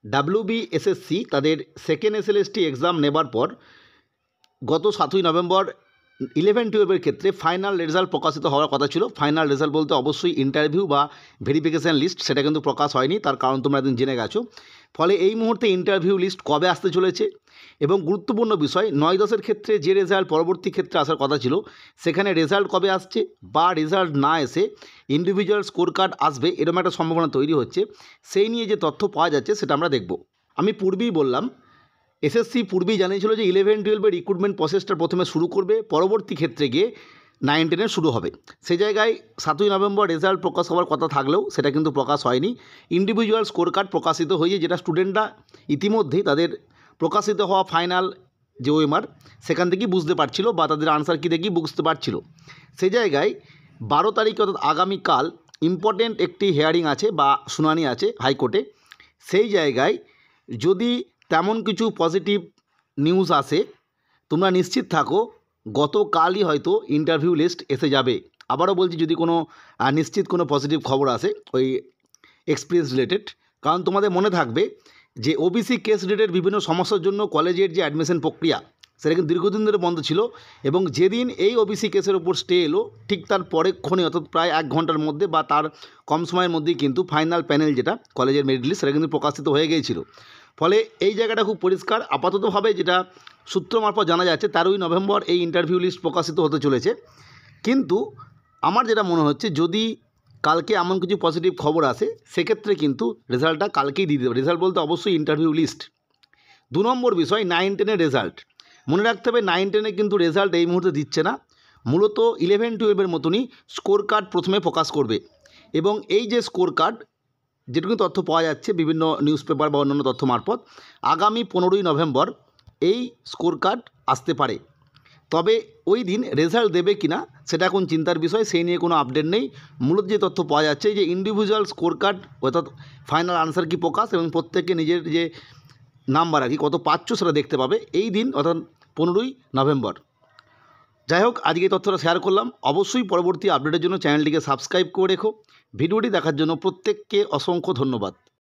WBSSC তাদের second SLST exam নেবার পর গত 7ই নভেম্বর 11-12 ক্ষেত্রে ফাইনাল রেজাল্ট প্রকাশিত হওয়ার কথা ছিল। ফাইনাল রেজাল্ট বলতে অবশ্যই ইন্টারভিউ বা ভেরিফিকেশান লিস্ট, সেটা কিন্তু প্রকাশ হয়নি, তার কারণ তোমরা একদিন জেনে গেছো। ফলে এই মুহূর্তে ইন্টারভিউ লিস্ট কবে আসতে চলেছে এবং গুরুত্বপূর্ণ বিষয় 9-10-এর ক্ষেত্রে যে রেজাল্ট পরবর্তী ক্ষেত্রে আসার কথা ছিল সেখানে রেজাল্ট কবে আসছে বা রেজাল্ট না এসে ইন্ডিভিজুয়াল স্কোর কার্ড আসবে এরকম একটা সম্ভাবনা তৈরি হচ্ছে, সেই নিয়ে যে তথ্য পাওয়া যাচ্ছে সেটা আমরা দেখব। আমি পূর্বেই বললাম SSC পূর্বেই জানিয়েছিল যে 11-12-এর রিক্রুটমেন্ট প্রসেসটা প্রথমে শুরু করবে, পরবর্তী ক্ষেত্রে গিয়ে 9-10-এর শুরু হবে। সেই জায়গায় 7ই নভেম্বর রেজাল্ট প্রকাশ হওয়ার কথা থাকলেও সেটা কিন্তু প্রকাশ হয়নি। ইন্ডিভিজুয়াল স্কোর কার্ড প্রকাশিত হয়েছে, যেটা স্টুডেন্টরা ইতিমধ্যেই তাদের প্রকাশিত হওয়া ফাইনাল যে ওএমআর সেখান থেকেই বুঝতে পারছিল বা তাদের আনসার কি দেখেই বুঝতে পারছিল। সেই জায়গায় 12 তারিখ অর্থাৎ আগামীকাল ইম্পর্টেন্ট একটি হিয়ারিং আছে বা শুনানি আছে হাইকোর্টে। সেই জায়গায় যদি তেমন কিছু পজিটিভ নিউজ আসে তোমরা নিশ্চিত থাকো গতকালই হয়তো ইন্টারভিউ লিস্ট এসে যাবে। আবারও বলছি, যদি কোনো নিশ্চিত কোনো পজিটিভ খবর আসে ওই এক্সপিরিয়েন্স রিলেটেড, কারণ তোমাদের মনে থাকবে যে ওবিসি কেস রিলেটেড বিভিন্ন সমস্যার জন্য কলেজের যে অ্যাডমিশন প্রক্রিয়া সেটা কিন্তু দীর্ঘদিন ধরে বন্ধ ছিল এবং যেদিন এই ওবিসি কেসের ওপর স্টে এলো ঠিক তার পরেক্ষণে অর্থাৎ প্রায় 1 ঘন্টার মধ্যে বা তার কম সময়ের মধ্যেই কিন্তু ফাইনাল প্যানেল যেটা কলেজের মেরিট লিস্ট সেটা কিন্তু প্রকাশিত হয়ে গিয়েছিল। ফলে এই জায়গাটা খুব পরিষ্কার আপাততভাবে যেটা সূত্র মারফত জানা যাচ্ছে 13ই নভেম্বর এই ইন্টারভিউ লিস্ট প্রকাশিত হতে চলেছে। কিন্তু আমার যেটা মনে হচ্ছে যদি কালকে এমন কিছু পজিটিভ খবর আসে সেক্ষেত্রে কিন্তু রেজাল্টটা কালকেই দিয়ে দেবে। রেজাল্ট বলতে অবশ্যই ইন্টারভিউ লিস্ট। 2 নম্বর বিষয় 9-10-এর রেজাল্ট। মনে রাখতে হবে 9-10-এ কিন্তু রেজাল্ট এই মুহূর্তে দিচ্ছে না, মূলত 11-12-এর মতনই স্কোর কার্ড প্রথমে প্রকাশ করবে এবং এই যে স্কোর কার্ড যেটুকু তথ্য পাওয়া যাচ্ছে বিভিন্ন নিউজ পেপার বা অন্যান্য তথ্য মারফত আগামী 15ই নভেম্বর এই স্কোর কার্ড আসতে পারে। তবে ওই দিন রেজাল্ট দেবে কি না সেটা এখন চিন্তার বিষয়, সেই নিয়ে কোনো আপডেট নেই। মূলত যে তথ্য পাওয়া যাচ্ছে যে ইন্ডিভিজুয়াল স্কোর কার্ড অর্থাৎ ফাইনাল আনসার কি প্রকাশ এবং প্রত্যেকে নিজের যে নাম্বার আর কি কত পাচ্ছ সেটা দেখতে পাবে এই দিন অর্থাৎ 15ই নভেম্বর। যাই হোক, আজকে এই তথ্যটা শেয়ার করলাম। অবশ্যই পরবর্তী আপডেটের জন্য চ্যানেলটিকে সাবস্ক্রাইব করে রেখো। ভিডিওটি দেখার জন্য প্রত্যেককে অসংখ্য ধন্যবাদ।